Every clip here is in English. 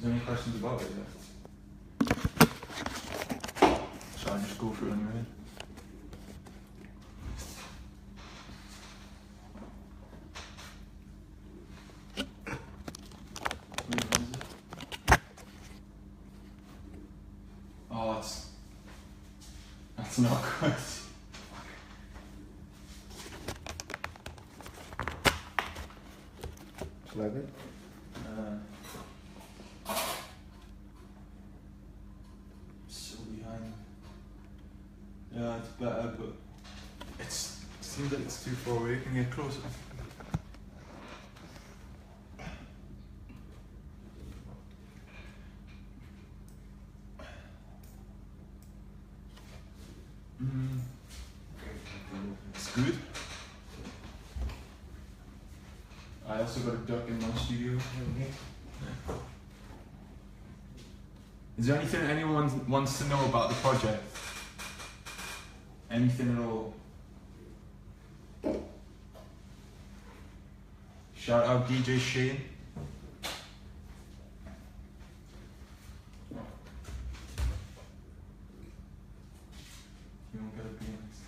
there any questions about it yet? Shall I just go through anyway? Oh, that's not good. Like it? So behind. Yeah, it's better, but it seems like it's too far away. Can you get closer? It's good. I also got a duck in my studio. Is there anything anyone wants to know about the project? Anything at all? Shout out DJ Shane. You won't get a pianist.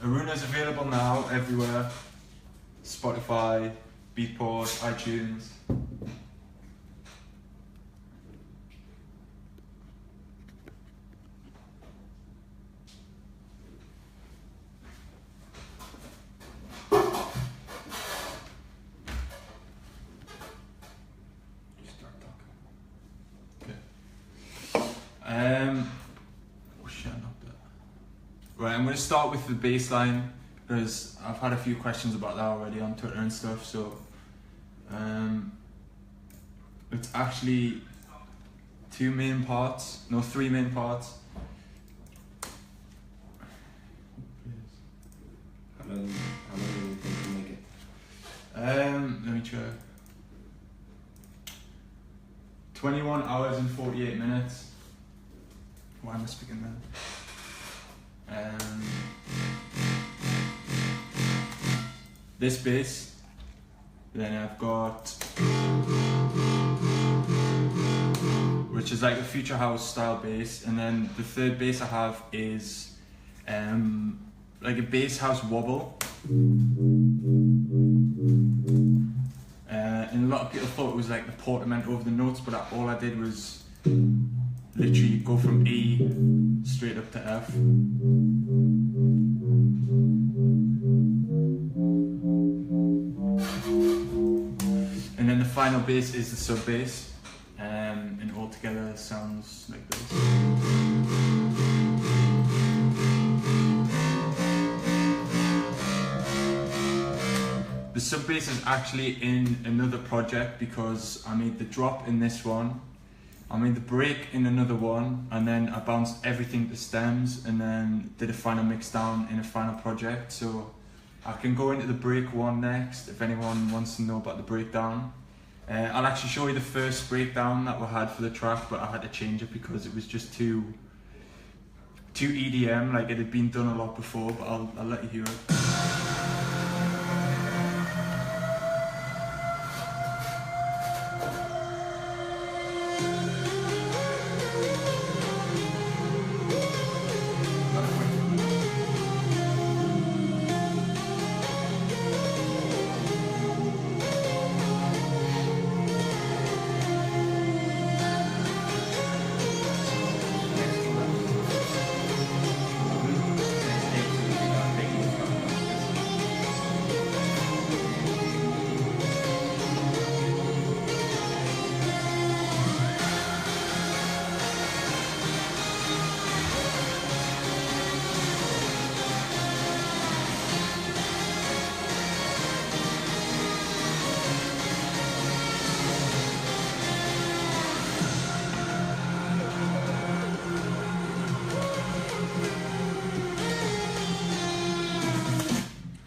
Aruna's available now everywhere. Spotify, Beatport, iTunes. Right, I'm going to start with the bass line because I've had a few questions about that already on Twitter and stuff. So it's actually three main parts. How many do you think you make it? Let me try. 21 hours and 48 minutes. Why am I speaking then? This bass, then I've got, which is like a future house style bass, and then the third bass I have is like a bass house wobble. And a lot of people thought it was like the portamento of the notes, but all I did was literally go from E straight up to F. And then the final bass is the sub bass, and all together sounds like this. The sub bass is actually in another project because I made the drop in this one, I made the break in another one, and then I bounced everything to stems and then did a final mix down in a final project. So I can go into the break one next if anyone wants to know about the breakdown. I'll actually show you the first breakdown that we had for the track, but I had to change it because it was just too EDM, like it had been done a lot before, but I'll let you hear it.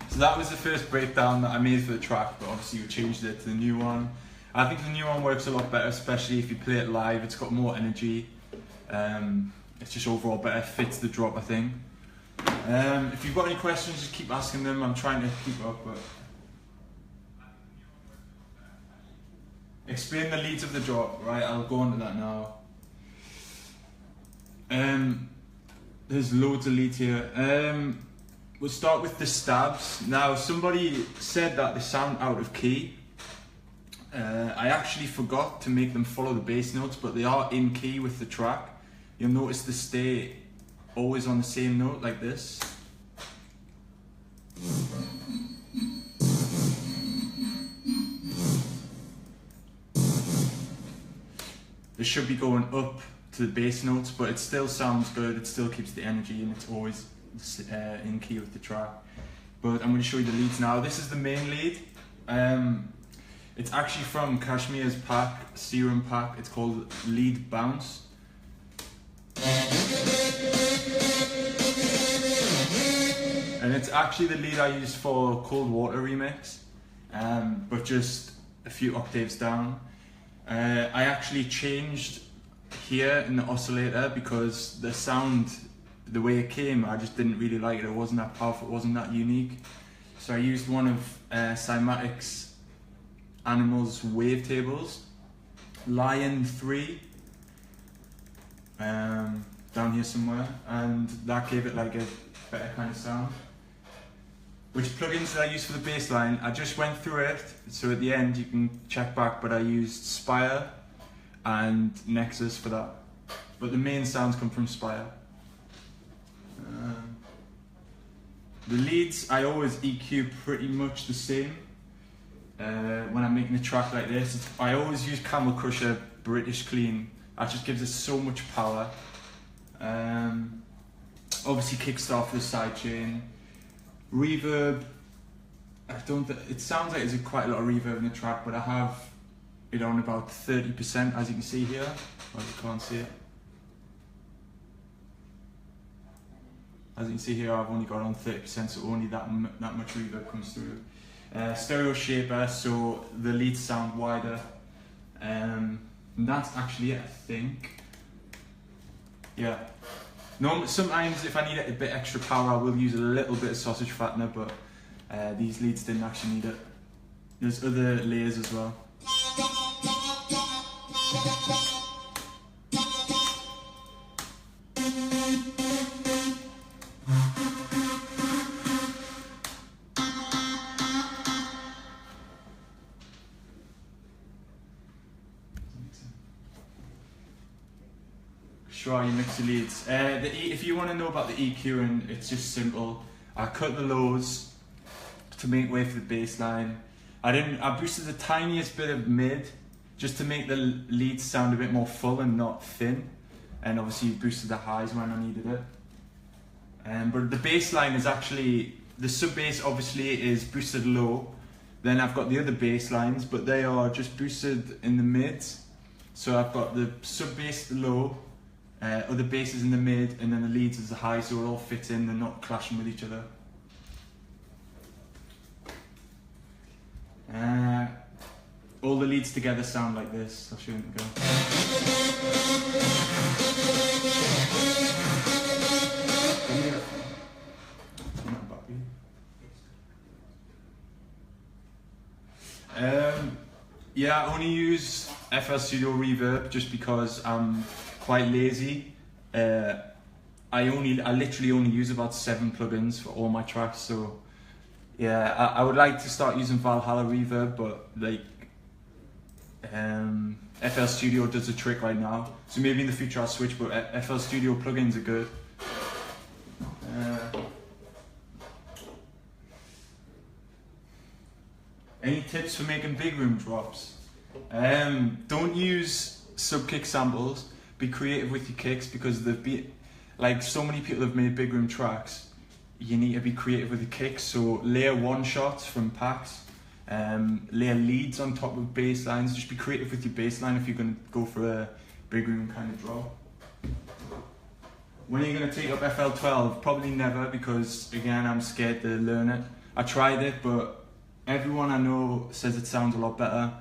So that was the first breakdown that I made for the track, but obviously we changed it to the new one. I think the new one works a lot better, especially if you play it live. It's got more energy. it's just overall better, fits the drop I think. If you've got any questions, just keep asking them. I'm trying to keep up, but explain the leads of the drop, right? I'll go on to that now. There's loads of leads here. We'll start with the stabs. Now, somebody said that they sound out of key. I actually forgot to make them follow the bass notes, but they are in key with the track. You'll notice they stay always on the same note like this. They should be going up to the bass notes, but it still sounds good, it still keeps the energy, and it's always in key with the track. But I'm going to show you the leads now. This is the main lead. It's actually from Kashmir's pack, Serum pack. It's called Lead Bounce. And it's actually the lead I used for Cold Water remix, but just a few octaves down. I actually changed here in the oscillator because the sound, the way it came, I just didn't really like it. It wasn't that powerful, it wasn't that unique. So I used one of Cymatic's Animals wavetables, Lion 3, down here somewhere, and that gave it like a better kind of sound. Which plugins did I use for the bass line? I just went through it, so at the end you can check back, but I used Spire and Nexus for that. But the main sounds come from Spire. The leads, I always EQ pretty much the same. When I'm making a track like this, I always use Camel Crusher British Clean. That just gives it so much power. Obviously Kickstart for the sidechain. Reverb, it sounds like there's quite a lot of reverb in the track, but I have it on about 30%, as you can see here. Well, you can't see it. As you can see here, I've only got on 30%, so only that much reverb comes through. Stereo shaper, so the leads sound wider. And that's actually it, I think. Yeah. Sometimes if I need a bit extra power, I will use a little bit of sausage fattener, but these leads didn't actually need it. There's other layers as well. Sure, you mix the leads. If you want to know about the EQing, it's just simple. I cut the lows to make way for the bass line. I boosted the tiniest bit of mid just to make the leads sound a bit more full and not thin. And obviously boosted the highs when I needed it. But the bass line is actually, the sub bass obviously is boosted low. Then I've got the other bass lines, but they are just boosted in the mids. So I've got the sub bass low, other basses in the mid, and then the leads as the high, so it all fits in, they're not clashing with each other. All the leads together sound like this. I'll show you them go. Yeah, I only use FL Studio Reverb just because I'm quite lazy. I literally only use about 7 plugins for all my tracks, so yeah, I would like to start using Valhalla Reverb, but like FL Studio does the trick right now, so maybe in the future I'll switch, but FL Studio plugins are good. Any tips for making Bigroom drops? Don't use sub-kick samples. Be creative with your kicks, because like so many people have made Bigroom tracks. You need to be creative with the kicks, so layer one shots from packs, layer leads on top of bass lines. Just be creative with your bass line if you're going to go for a Bigroom kind of drop. When are you going to take up FL12? Probably never, because again I'm scared to learn it. I tried it, but everyone I know says it sounds a lot better,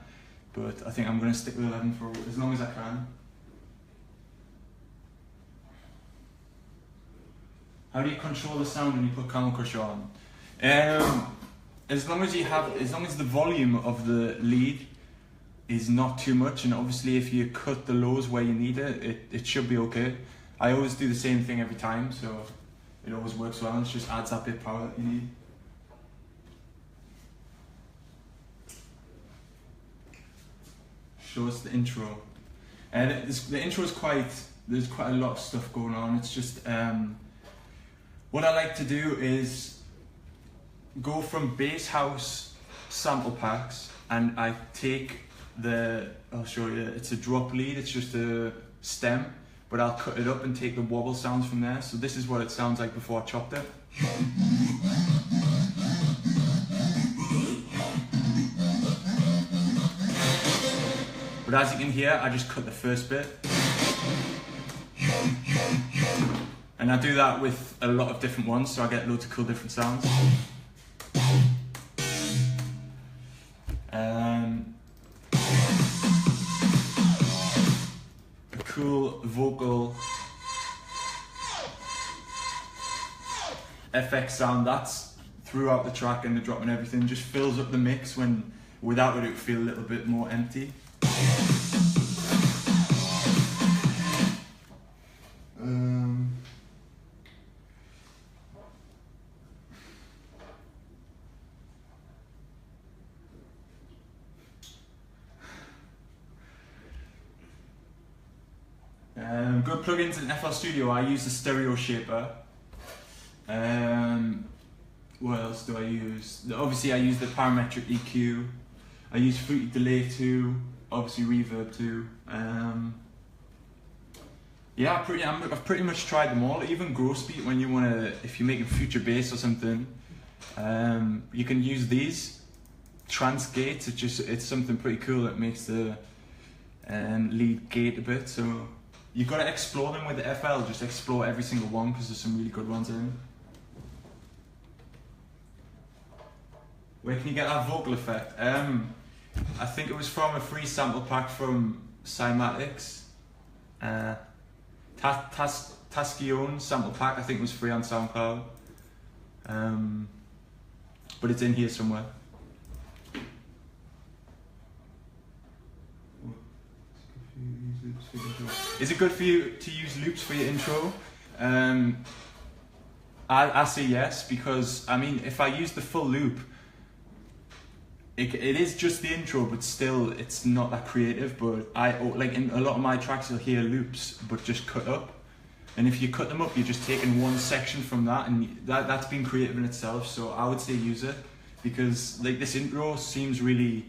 but I think I'm going to stick with 11 for as long as I can. How do you control the sound when you put Camel Crusher on? As long as the volume of the lead is not too much, and obviously if you cut the lows where you need it, it should be okay. I always do the same thing every time, so it always works well, and it just adds that bit of power that you need. Show us the intro. And the intro is there's quite a lot of stuff going on. It's just, what I like to do is go from bass house sample packs, and I take I'll show you, it's a drop lead, it's just a stem, but I'll cut it up and take the wobble sounds from there. So this is what it sounds like before I chopped it. But as you can hear, I just cut the first bit. And I do that with a lot of different ones, so I get loads of cool different sounds. A cool vocal FX sound that's throughout the track, and the drop and everything just fills up the mix, when without it would feel a little bit more empty. Good plugins in FL Studio. I use the Stereo Shaper. What else do I use? Obviously I use the parametric EQ. I use Fruity Delay too. Obviously Reverb too. Yeah, I've pretty much tried them all. Even Gross Beat, when you wanna, if you're making future bass or something, you can use these. Trance gates. It's something pretty cool that makes the lead gate a bit. So you've got to explore them with the FL. Just explore every single one, because there's some really good ones in. Where can you get that vocal effect? I think it was from a free sample pack from Cymatics. Tascion sample pack, I think, was free on SoundCloud. But it's in here somewhere. Is it good for you to use loops for your intro? I say yes, because I mean, if I use the full loop, it is just the intro, but still it's not that creative. But like in a lot of my tracks, you'll hear loops, but just cut up. And if you cut them up, you're just taking one section from that, and that's been creative in itself. So I would say use it, because like this intro seems really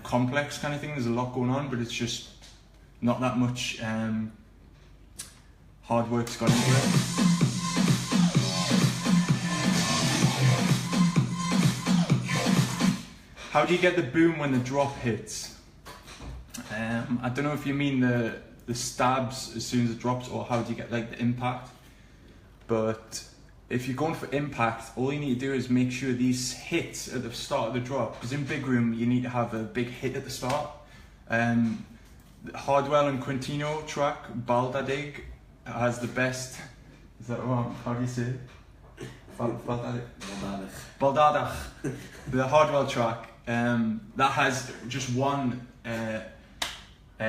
complex kind of thing. There's a lot going on, but it's just not that much hard work's gone into it. How do you get the boom when the drop hits? I don't know if you mean the stabs as soon as it drops, or how do you get like the impact. But if you're going for impact, all you need to do is make sure these hits at the start of the drop, because in Bigroom you need to have a big hit at the start. Hardwell and Quintino track, Baldadig, has the best. Is that wrong? How do you say it? Baldadig. The Hardwell track, that has just one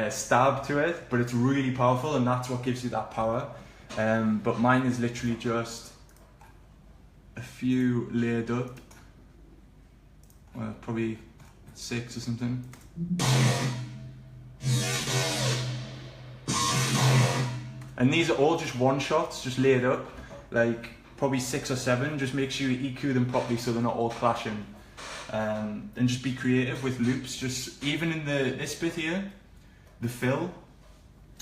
stab to it, but it's really powerful, and that's what gives you that power. But mine is literally just a few layered up, well, probably 6 or something. And these are all just one shots, just layered up, like probably 6 or 7. Just make sure you EQ them properly so they're not all clashing. And just be creative with loops. Just even in this bit here, the fill,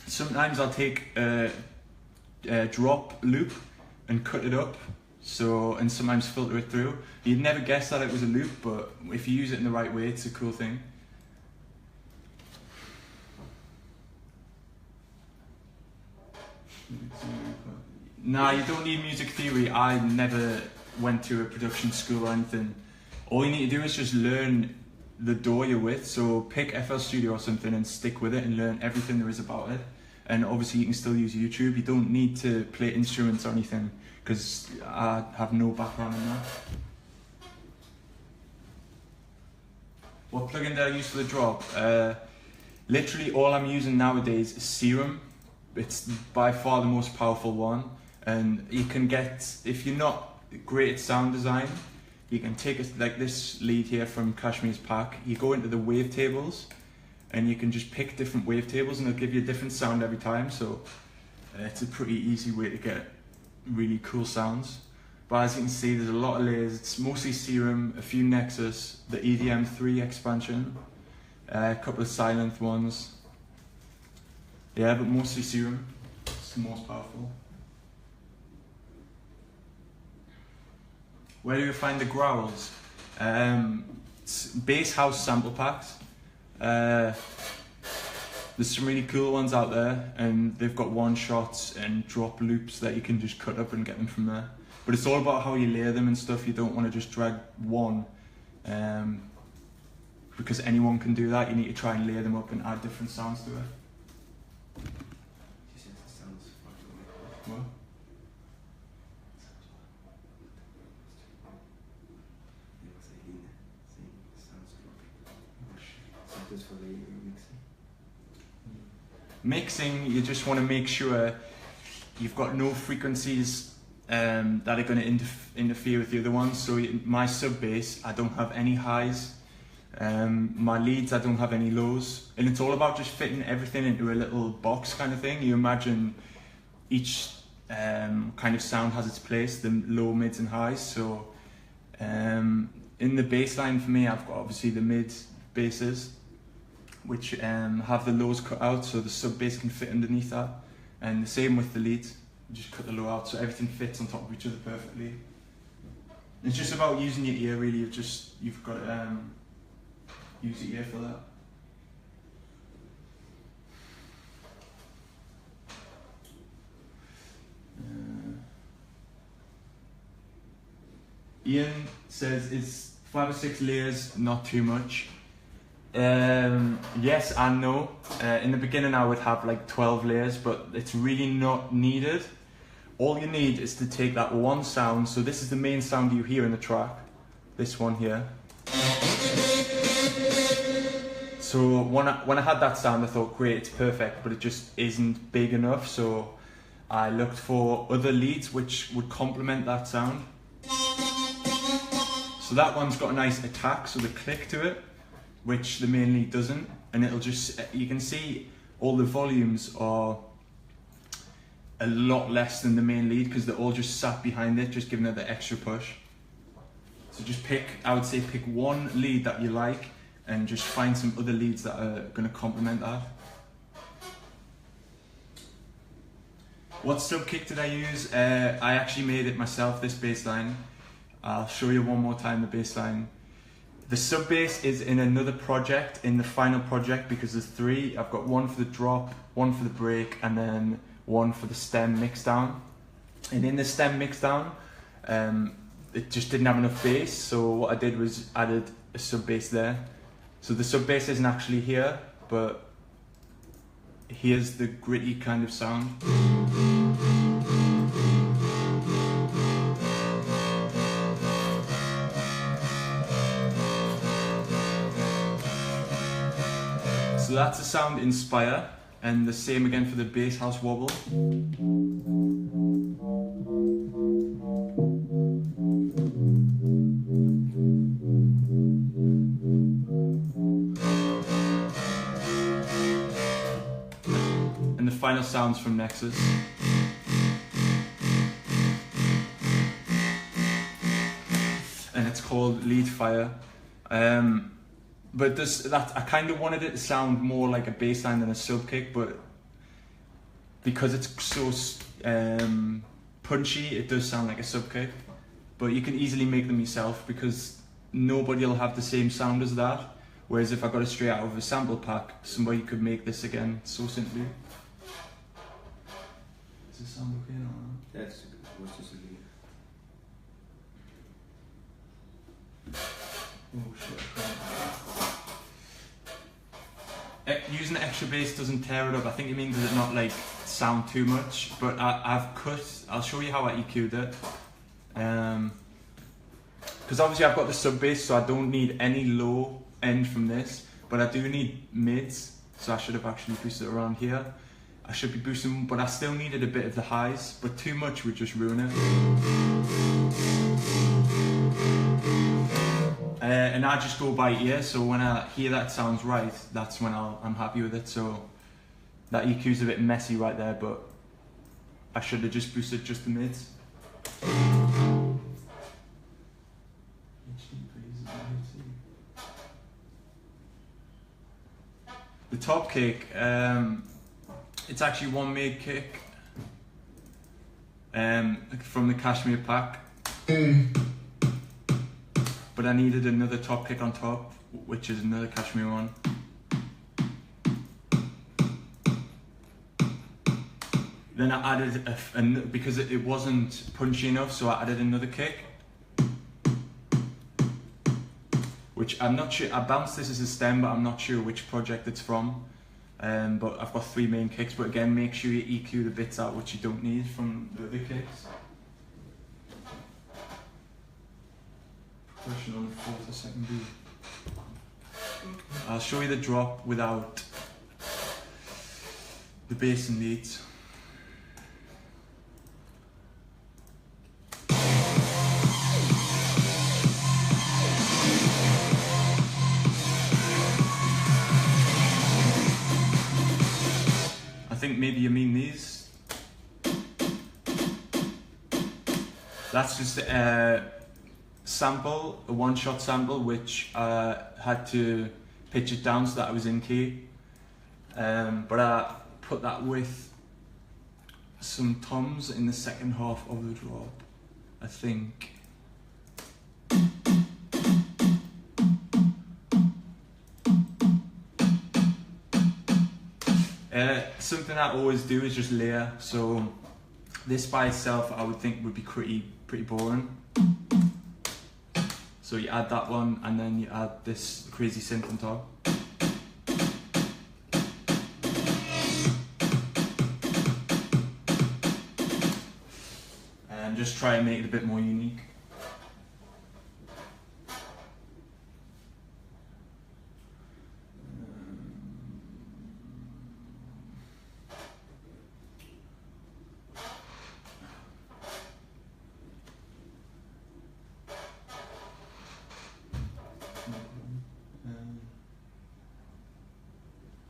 sometimes I'll take a drop loop and cut it up, and sometimes filter it through. You'd never guess that it was a loop, but if you use it in the right way, it's a cool thing. Nah, you don't need music theory. I never went to a production school or anything. All you need to do is just learn the DAW you're with. So pick FL Studio or something and stick with it and learn everything there is about it. and obviously you can still use YouTube. You don't need to play instruments or anything, because I have no background in that. What plugin did I use for the drop? Literally all I'm using nowadays is Serum. It's by far the most powerful one, and you can get, if you're not great at sound design, you can take like this lead here from Kashmir's pack, you go into the wavetables and you can just pick different wavetables and it'll give you a different sound every time, so it's a pretty easy way to get really cool sounds. But as you can see, there's a lot of layers. It's mostly Serum, a few Nexus, the EDM3 expansion, a couple of silent ones. Yeah, but mostly Serum. It's the most powerful. Where do you find the growls? Bass house sample packs. There's some really cool ones out there, and they've got one shots and drop loops that you can just cut up and get them from there. But it's all about how you layer them and stuff. You don't want to just drag one, because anyone can do that. You need to try and layer them up and add different sounds to it. What? Mixing, you just want to make sure you've got no frequencies that are going to interfere with the other ones. So my sub bass, I don't have any highs. My leads, I don't have any lows. And it's all about just fitting everything into a little box kind of thing. You imagine each kind of sound has its place, the low, mids and highs. So in the bass line for me, I've got obviously the mid basses, which have the lows cut out so the sub bass can fit underneath that. And the same with the leads, you just cut the low out so everything fits on top of each other perfectly. It's just about using your ear really, you've got to use your ear for that. Ian says, is 5 or 6 layers not too much? Yes and no. In the beginning I would have like 12 layers, but it's really not needed. All you need is to take that one sound, so this is the main sound you hear in the track, this one here. So when I had that sound I thought great, it's perfect, but it just isn't big enough, so I looked for other leads which would complement that sound. So that one's got a nice attack, so the click to it, which the main lead doesn't, and it'll just, you can see all the volumes are a lot less than the main lead because they're all just sat behind it, just giving it the extra push. So just pick, I would say pick one lead that you like and just find some other leads that are going to complement that. What sub kick did I use? I actually made it myself, this bass line. I'll show you one more time the bass line. The sub bass is in another project, in the final project, because there's 3. I've got one for the drop, one for the break, and then one for the stem mixdown. And in the stem mixdown, it just didn't have enough bass, so what I did was added a sub bass there. So the sub bass isn't actually here, but here's the gritty kind of sound. So that's the sound Inspire, and the same again for the bass house wobble. And the final sounds from Nexus. And it's called Lead Fire. But I kind of wanted it to sound more like a bass line than a sub kick, but because it's so punchy, it does sound like a sub kick. But you can easily make them yourself because nobody will have the same sound as that. Whereas if I got it straight out of a sample pack, somebody could make this again so simply. Does it sound okay now? That's what's this again? Oh shit, I can't. using the extra bass doesn't tear it up. I think it means does it not like sound too much. But I'll show you how I EQ'd it. Because obviously I've got the sub bass, so I don't need any low end from this, but I do need mids. So I should have actually boosted it around here. I should be boosting, but I still needed a bit of the highs, but too much would just ruin it. And I just go by ear, so when I hear that sounds right, that's when I'm happy with it. So that EQ's a bit messy right there, but I should have just boosted just the mids. The top kick, it's actually one made kick from the Cashmere pack. But I needed another top kick on top, which is another Cashmere one. Then I added, because it wasn't punchy enough, so I added another kick. Which I'm not sure, I bounced this as a stem, but I'm not sure which project it's from. But I've got 3 main kicks, but again, make sure you EQ the bits out which you don't need from the other kicks. Percussion on the 4th or 2nd beat. I'll show you the drop without the bass and leads. I think maybe you mean these. That's just a sample, a one-shot sample, which I had to pitch it down so that I was in key. But I put that with some toms in the second half of the drop, I think. Something I always do is just layer. So this by itself, I would think would be pretty boring. So you add that one, and then you add this crazy synth on top. And just try and make it a bit more unique.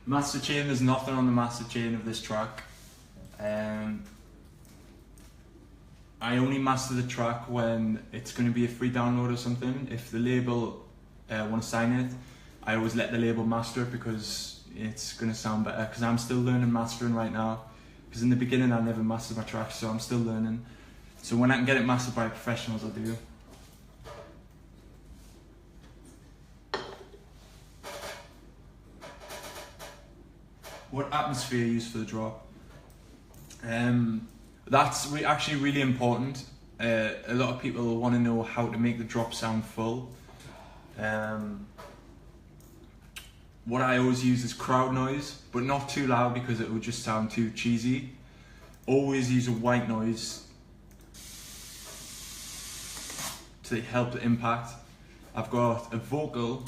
Master chain, there's nothing on the master chain of this track. I only master the track when it's going to be a free download or something. If the label want to sign it, I always let the label master it because it's going to sound better. Because I'm still learning mastering right now. Because in the beginning I never mastered my tracks, so I'm still learning. So when I can get it mastered by professionals, I do. What atmosphere you use for the drop? That's actually really important. A lot of people want to know how to make the drop sound full. What I always use is crowd noise, but not too loud because it will just sound too cheesy. Always use a white noise to help the impact. I've got a vocal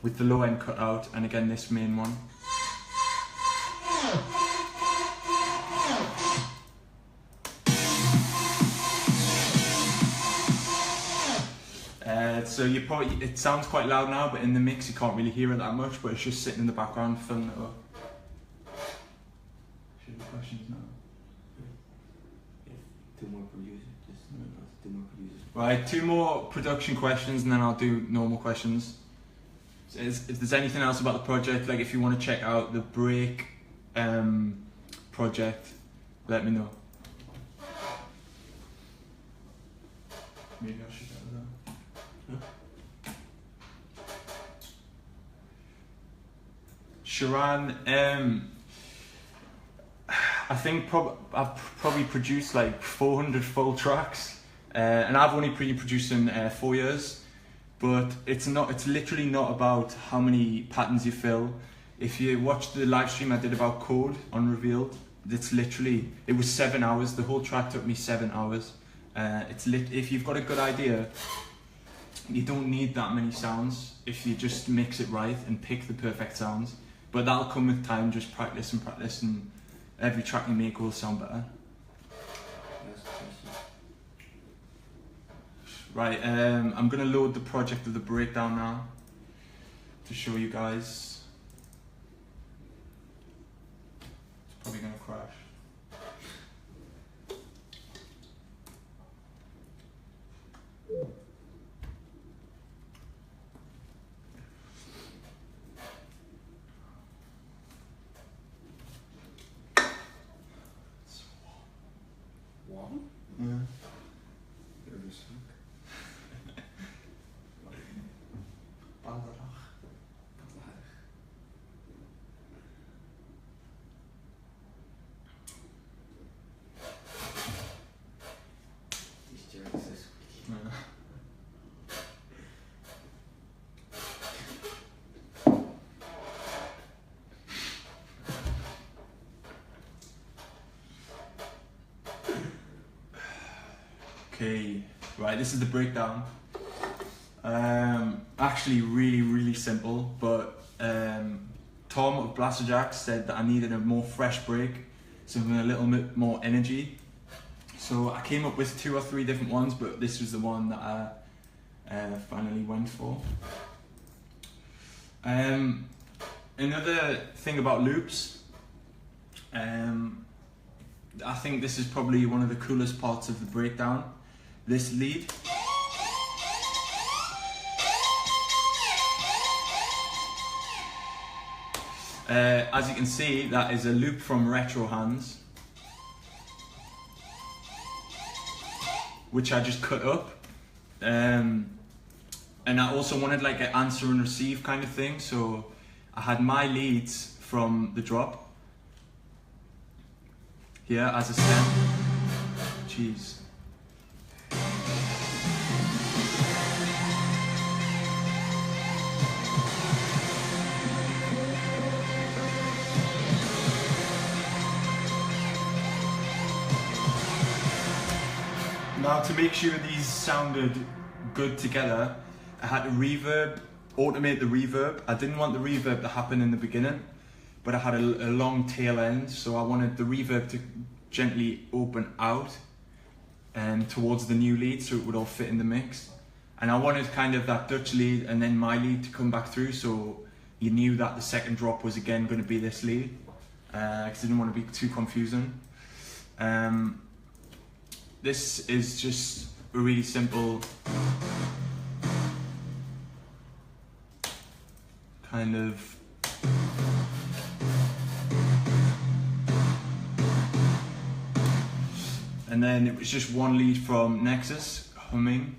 with the low end cut out, and again this main one. So you probably, it sounds quite loud now, but in the mix you can't really hear it that much, but it's just sitting in the background filling it up. Should have questions now. Two more producers. Right, 2 more production questions and then I'll do normal questions. So if there's anything else about the project, like if you want to check out the Break project, let me know. Maybe I should go with that. Sharan, I think I've probably produced like 400 full tracks, and I've only been producing 4 years. but it's literally not about how many patterns you fill. If you watch the live stream I did about Code on Revealed, it was 7 hours. The whole track took me 7 hours. If you've got a good idea, you don't need that many sounds if you just mix it right and pick the perfect sounds. But that'll come with time. Just practice and practice, and every track you make will sound better. Right, I'm gonna load the project of the breakdown now to show you guys. It's probably gonna crash. Warm? Yeah. Very sick. Okay, right, this is the breakdown. Actually really simple, but Tom of Blasterjack said that I needed a more fresh break, something a little bit more energy. So I came up with 2 or 3 different ones, but this was the one that I finally went for. Another thing about loops, I think this is probably one of the coolest parts of the breakdown. This lead. As you can see, that is a loop from Retro Hands, which I just cut up. And I also wanted like an answer and receive kind of thing, so I had my leads from the drop here as a stem. Jeez. Now, to make sure these sounded good together, I had to automate the reverb. I didn't want the reverb to happen in the beginning, but I had a long tail end, so I wanted the reverb to gently open out and towards the new lead, so it would all fit in the mix. And I wanted kind of that Dutch lead and then my lead to come back through, so you knew that the second drop was again going to be this lead, because I didn't want to be too confusing. This is just a really simple kind of and then it was just one lead from Nexus humming.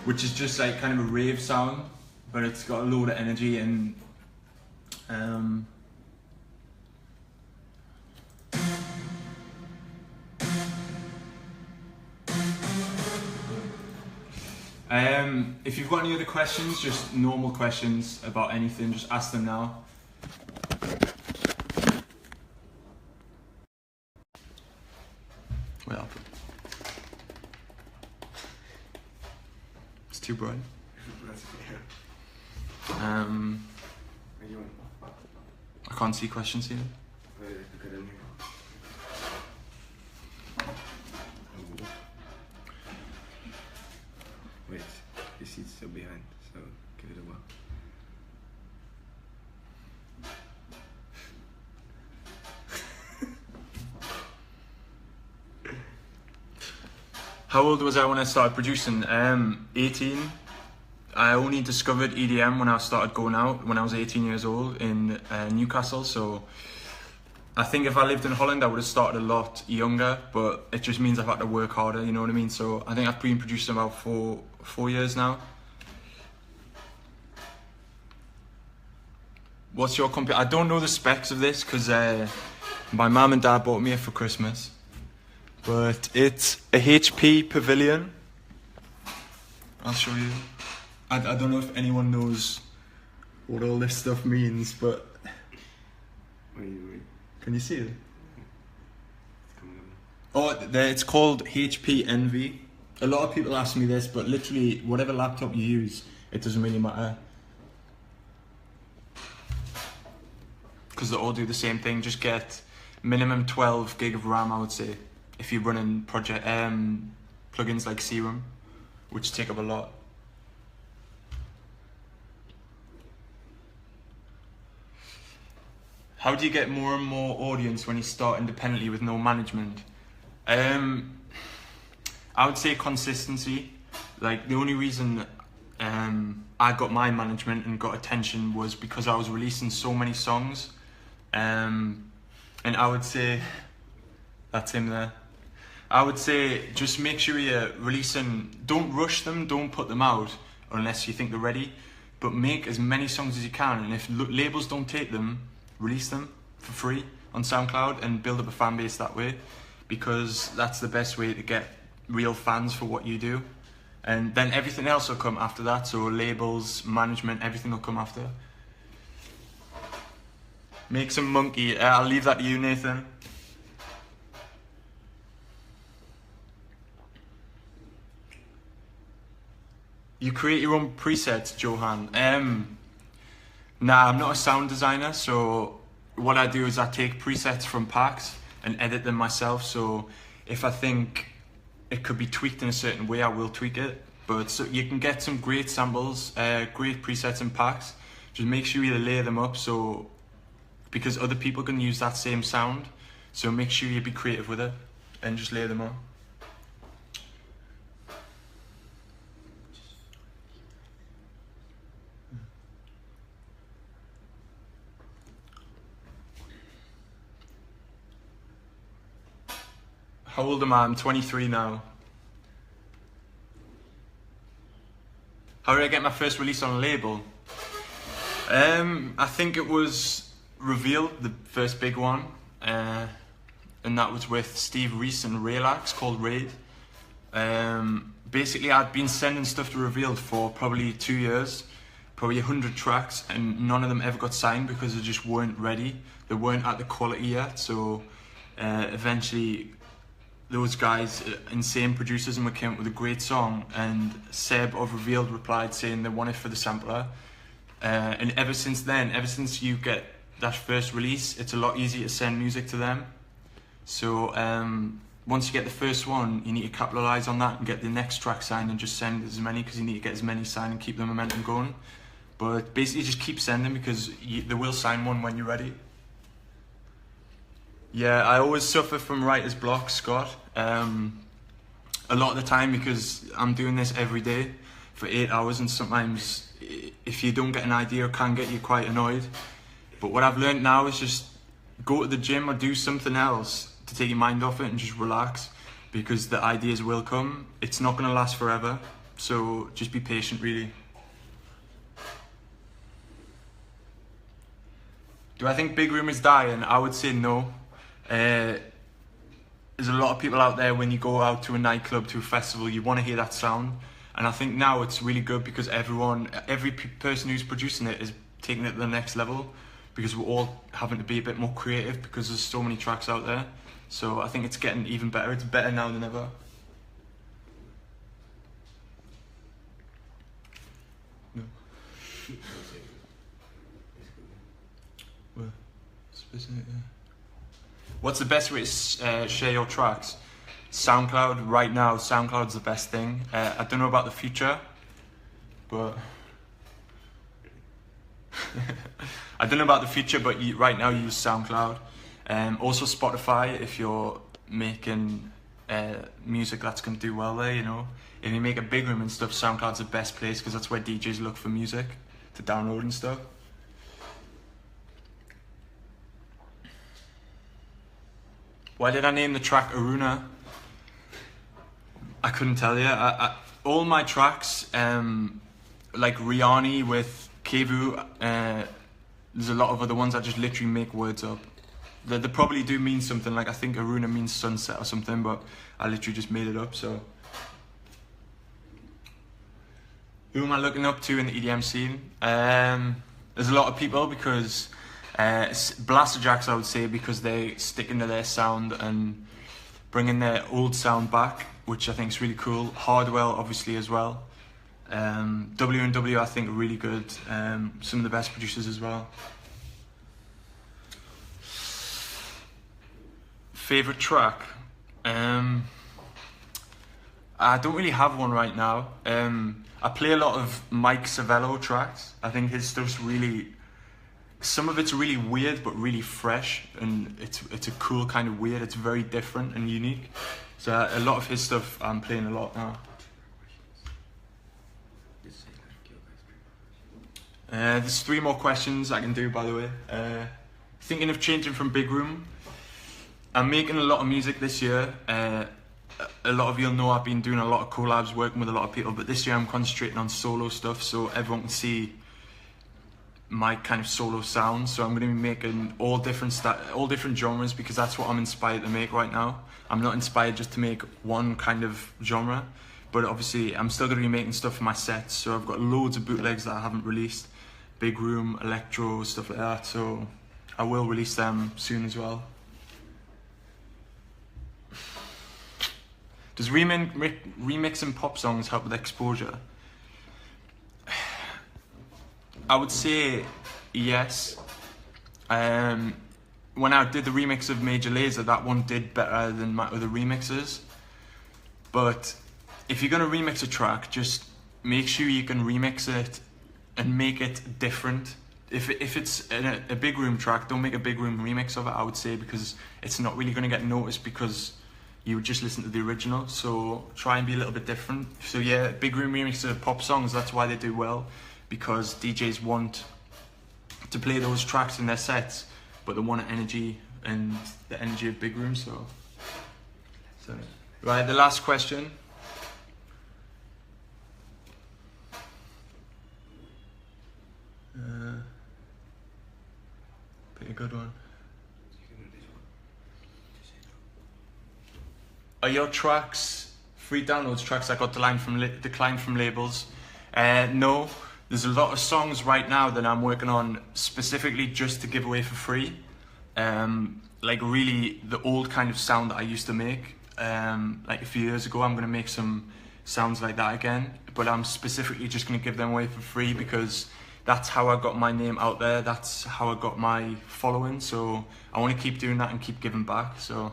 Which is just like kind of a rave sound, but it's got a load of energy and if you've got any other questions, just normal questions about anything, just ask them now. Well, it's too bright. I can't see questions here. Wait, your seat's still behind, so give it a while. How old was I when I started producing? 18. I only discovered EDM when I started going out when I was 18 years old in Newcastle, so I think if I lived in Holland I would have started a lot younger, but it just means I've had to work harder, you know what I mean? So I think I've been producing about four years now. What's your computer? I don't know the specs of this because my mum and dad bought me it for Christmas, But it's a HP Pavilion. I'll show you. I don't know if anyone knows what all this stuff means, but Wait. can you see it? It's coming up. Oh, it's called HP Envy. A lot of people ask me this, but literally whatever laptop you use, it doesn't really matter. Because they all do the same thing. Just get minimum 12 gig of RAM, I would say, if you're running project plugins like Serum, which take up a lot. How do you get more and more audience when you start independently with no management? I would say consistency. Like, the only reason I got my management and got attention was because I was releasing so many songs. And I would say, that's him there. I would say just make sure you're releasing, don't rush them, don't put them out unless you think they're ready, but make as many songs as you can, and if labels don't take them, release them for free on SoundCloud and build up a fan base that way, because that's the best way to get real fans for what you do. And then everything else will come after that, so labels, management, everything will come after. Make some monkey. I'll leave that to you, Nathan. You create your own presets, Johan. Nah, I'm not a sound designer, so what I do is I take presets from packs and edit them myself. So if I think it could be tweaked in a certain way, I will tweak it. But so you can get some great samples, great presets in packs. Just make sure you layer them up, so because other people can use that same sound. So make sure you be creative with it and just layer them on. How old am I? I'm 23 now. How did I get my first release on a label? I think it was Reveal, the first big one, and that was with Steve Reese and Relax, called Raid. Basically, I'd been sending stuff to Reveal for probably 2 years, probably 100 tracks, and none of them ever got signed because they just weren't ready. They weren't at the quality yet, so eventually those guys, insane producers, and we came up with a great song, and Seb of Revealed replied saying they want it for the sampler. And ever since then, ever since you get that first release, it's a lot easier to send music to them. So once you get the first one, you need to capitalize on that and get the next track signed and just send as many, because you need to get as many signed and keep the momentum going. But basically just keep sending, because they will sign one when you're ready. Yeah, I always suffer from writer's block, Scott. A lot of the time, because I'm doing this every day for 8 hours, and sometimes if you don't get an idea, it can get you quite annoyed. But what I've learned now is just go to the gym or do something else to take your mind off it and just relax, because the ideas will come. It's not going to last forever, so just be patient, really. Do I think Bigroom is dying? I would say no. There's a lot of people out there, when you go out to a nightclub, to a festival, you want to hear that sound. And I think now it's really good because every person who's producing it is taking it to the next level, because we're all having to be a bit more creative because there's so many tracks out there. So I think it's getting even better. It's better now than ever. No. Well, what's the best way to share your tracks? SoundCloud. Right now, SoundCloud's the best thing. I don't know about the future, but I don't know about the future, but right now use SoundCloud. Also Spotify, if you're making music that's going to do well there, you know. If you make a big room and stuff, SoundCloud's the best place, because that's where DJs look for music to download and stuff. Why did I name the track Aruna? I couldn't tell you. All my tracks, like Riani with Kevu, there's a lot of other ones I just literally make words up. They probably do mean something, like I think Aruna means sunset or something, but I literally just made it up, so. Who am I looking up to in the EDM scene? There's a lot of people, because Blasterjacks, I would say, because they stick into their sound and bringing their old sound back, which I think is really cool. Hardwell, obviously, as well. W&W, I think, are really good. Some of the best producers as well. Favorite track? I don't really have one right now. I play a lot of Mike Savello tracks. I think his stuff's really, some of it's really weird but really fresh, and it's a cool kind of weird. It's very different and unique. So a lot of his stuff I'm playing a lot now. There's 3 more questions I can do, by the way. Thinking of changing from Bigroom. I'm making a lot of music this year. A lot of you'll know I've been doing a lot of collabs, working with a lot of people, but this year I'm concentrating on solo stuff so everyone can see my kind of solo sound. So I'm going to be making all different genres, because that's what I'm inspired to make right now. I'm not inspired just to make one kind of genre, but obviously I'm still going to be making stuff for my sets. So I've got loads of bootlegs that I haven't released, Bigroom, electro, stuff like that, so I will release them soon as well. Does remixing pop songs help with exposure? I would say yes. When I did the remix of Major Lazer, that one did better than my other remixes. But if you're going to remix a track, just make sure you can remix it and make it different. If it's a big room track, don't make a big room remix of it, I would say, because it's not really going to get noticed because you would just listen to the original. So try and be a little bit different. So yeah, big room remixes of pop songs, that's why they do well, because DJs want to play those tracks in their sets, but they want energy and the energy of big room. So right, the last question. Pick a good one. Are your tracks free downloads, tracks that got declined from labels? No, there's a lot of songs right now that I'm working on specifically just to give away for free. Like really the old kind of sound that I used to make. Like a few years ago, I'm gonna make some sounds like that again, but I'm specifically just gonna give them away for free because that's how I got my name out there, that's how I got my following, so I wanna keep doing that and keep giving back, so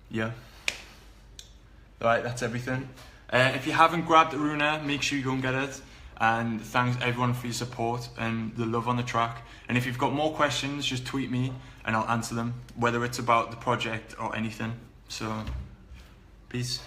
yeah. Right, that's everything. If you haven't grabbed Aruna, make sure you go and get it. And thanks everyone for your support and the love on the track. And if you've got more questions, just tweet me and I'll answer them, whether it's about the project or anything. So, peace.